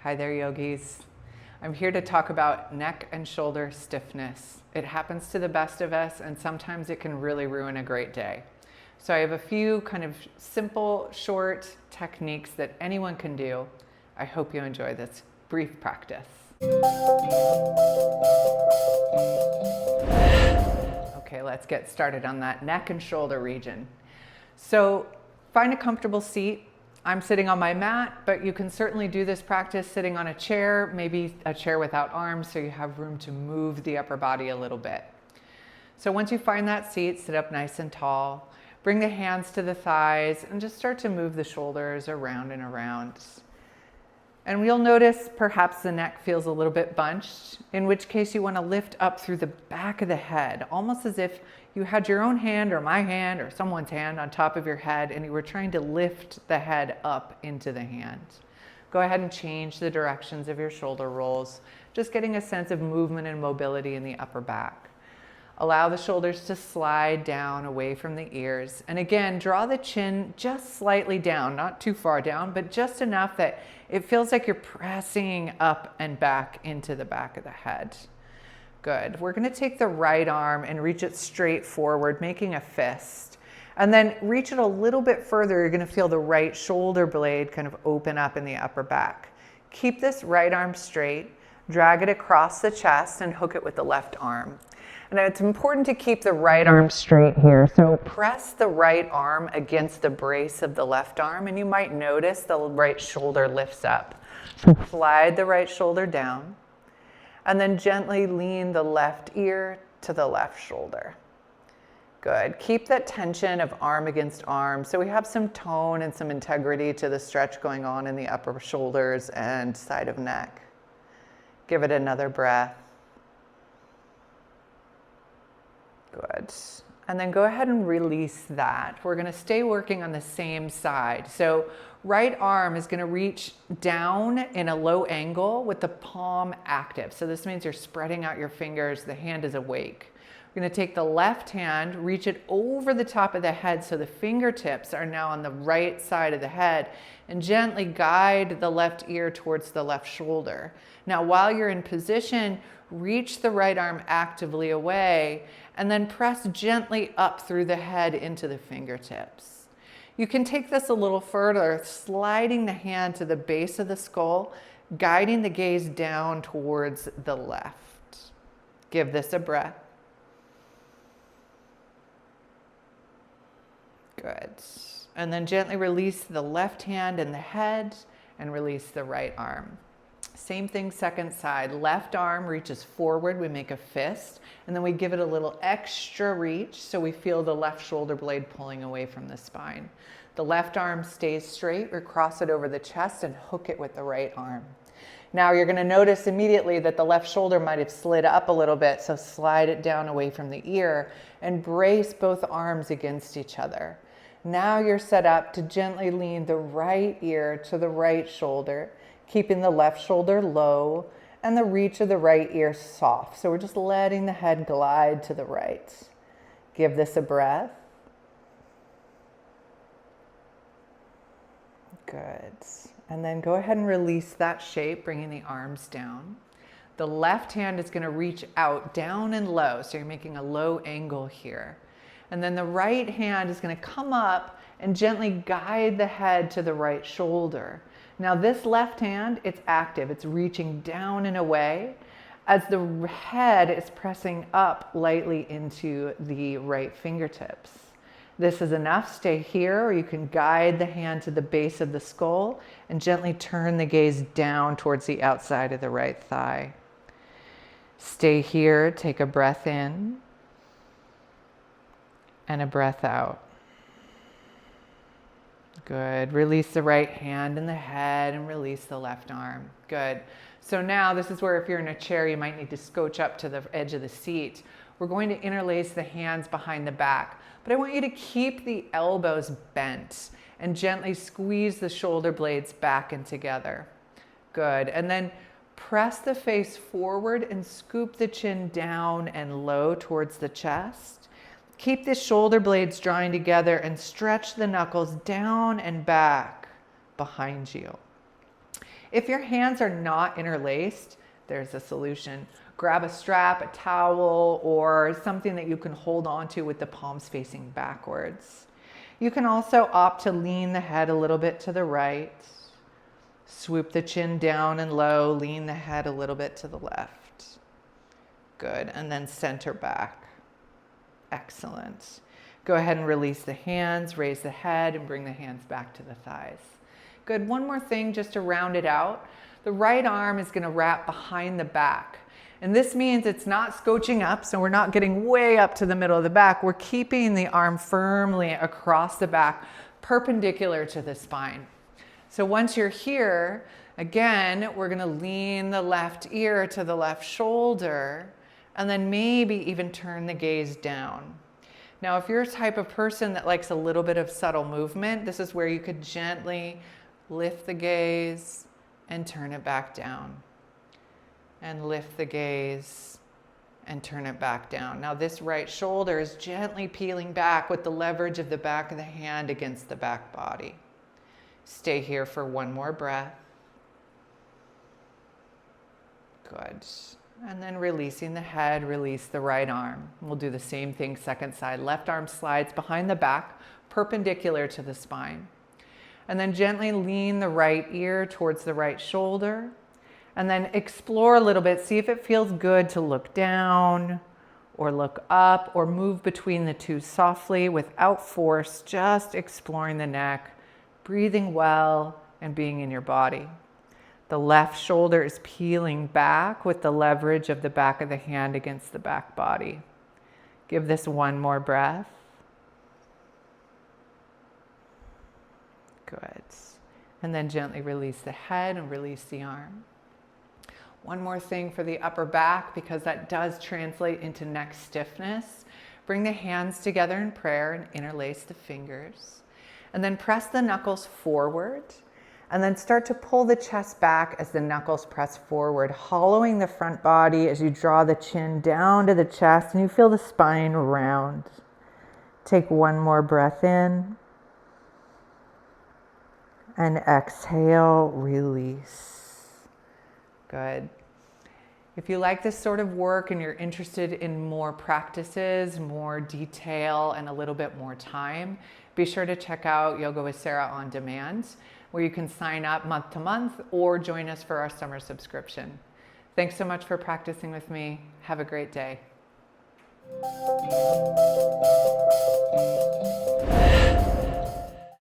Hi there, yogis. I'm here to talk about neck and shoulder stiffness. It happens to the best of us, and sometimes it can really ruin a great day. So I have a few kind of simple, short techniques that anyone can do. I hope you enjoy this brief practice. Okay, let's get started on that neck and shoulder region. So find a comfortable seat. I'm sitting on my mat, but you can certainly do this practice sitting on a chair, maybe a chair without arms, so you have room to move the upper body a little bit. So once you find that seat, sit up nice and tall. Bring the hands to the thighs and just start to move the shoulders around and around. And you'll notice perhaps the neck feels a little bit bunched, in which case you want to lift up through the back of the head, almost as if you had your own hand or my hand or someone's hand on top of your head and you were trying to lift the head up into the hand. Go ahead and change the directions of your shoulder rolls, just getting a sense of movement and mobility in the upper back. Allow the shoulders to slide down away from the ears. And again, draw the chin just slightly down, not too far down, but just enough that it feels like you're pressing up and back into the back of the head. Good. We're going to take the right arm and reach it straight forward, making a fist. And then reach it a little bit further. You're going to feel the right shoulder blade kind of open up in the upper back. Keep this right arm straight, drag it across the chest, and hook it with the left arm. And it's important to keep the right arm straight here. So press the right arm against the brace of the left arm, and you might notice the right shoulder lifts up. So slide the right shoulder down, and then gently lean the left ear to the left shoulder. Good. Keep that tension of arm against arm, so we have some tone and some integrity to the stretch going on in the upper shoulders and side of neck. Give it another breath. Good. And then go ahead and release that. We're going to stay working on the same side. So right arm is going to reach down in a low angle with the palm active. So this means you're spreading out your fingers. The hand is awake. We're going to take the left hand, reach it over the top of the head so the fingertips are now on the right side of the head, and gently guide the left ear towards the left shoulder. Now, while you're in position, reach the right arm actively away and then press gently up through the head into the fingertips. You can take this a little further, sliding the hand to the base of the skull, guiding the gaze down towards the left. Give this a breath. Good. And then gently release the left hand and the head and release the right arm. Same thing, second side. Left arm reaches forward, we make a fist, and then we give it a little extra reach so we feel the left shoulder blade pulling away from the spine. The left arm stays straight, we cross it over the chest and hook it with the right arm. Now you're going to notice immediately that the left shoulder might have slid up a little bit, so slide it down away from the ear and brace both arms against each other. Now you're set up to gently lean the right ear to the right shoulder, keeping the left shoulder low and the reach of the right ear soft. So we're just letting the head glide to the right. Give this a breath. Good. And then go ahead and release that shape, bringing the arms down. The left hand is going to reach out, down and low. So you're making a low angle here. And then the right hand is going to come up and gently guide the head to the right shoulder. Now this left hand, it's active. It's reaching down and away as the head is pressing up lightly into the right fingertips. This is enough. Stay here, or you can guide the hand to the base of the skull and gently turn the gaze down towards the outside of the right thigh. Stay here. Take a breath in and a breath out. Good. Release the right hand and the head and release the left arm. Good. So now this is where if you're in a chair, you might need to scooch up to the edge of the seat. We're going to interlace the hands behind the back, but I want you to keep the elbows bent and gently squeeze the shoulder blades back and together. Good. And then press the face forward and scoop the chin down and low towards the chest. Keep the shoulder blades drawing together and stretch the knuckles down and back behind you. If your hands are not interlaced, there's a solution. Grab a strap, a towel, or something that you can hold onto with the palms facing backwards. You can also opt to lean the head a little bit to the right. Swoop the chin down and low, lean the head a little bit to the left. Good, and then center back. Excellent. Go ahead and release the hands, raise the head, and bring the hands back to the thighs. Good, one more thing just to round it out. The right arm is gonna wrap behind the back. And this means it's not scooching up, so we're not getting way up to the middle of the back. We're keeping the arm firmly across the back, perpendicular to the spine. So once you're here, again, we're gonna lean the left ear to the left shoulder, and then maybe even turn the gaze down. Now, if you're a type of person that likes a little bit of subtle movement, this is where you could gently lift the gaze and turn it back down. And lift the gaze and turn it back down. Now this right shoulder is gently peeling back with the leverage of the back of the hand against the back body. Stay here for one more breath. Good. And then releasing the head, release the right arm. We'll do the same thing, second side. Left arm slides behind the back, perpendicular to the spine. And then gently lean the right ear towards the right shoulder. And then explore a little bit, see if it feels good to look down or look up or move between the two softly without force, just exploring the neck, breathing well and being in your body. The left shoulder is peeling back with the leverage of the back of the hand against the back body. Give this one more breath. Good. And then gently release the head and release the arm. One more thing for the upper back, because that does translate into neck stiffness. Bring the hands together in prayer and interlace the fingers. And then press the knuckles forward. And then start to pull the chest back as the knuckles press forward, hollowing the front body as you draw the chin down to the chest and you feel the spine round. Take one more breath in. And exhale, release. Good. If you like this sort of work and you're interested in more practices, more detail, and a little bit more time, be sure to check out Yoga with Sarah on Demand, where you can sign up month to month or join us for our summer subscription. Thanks so much for practicing with me. Have a great day.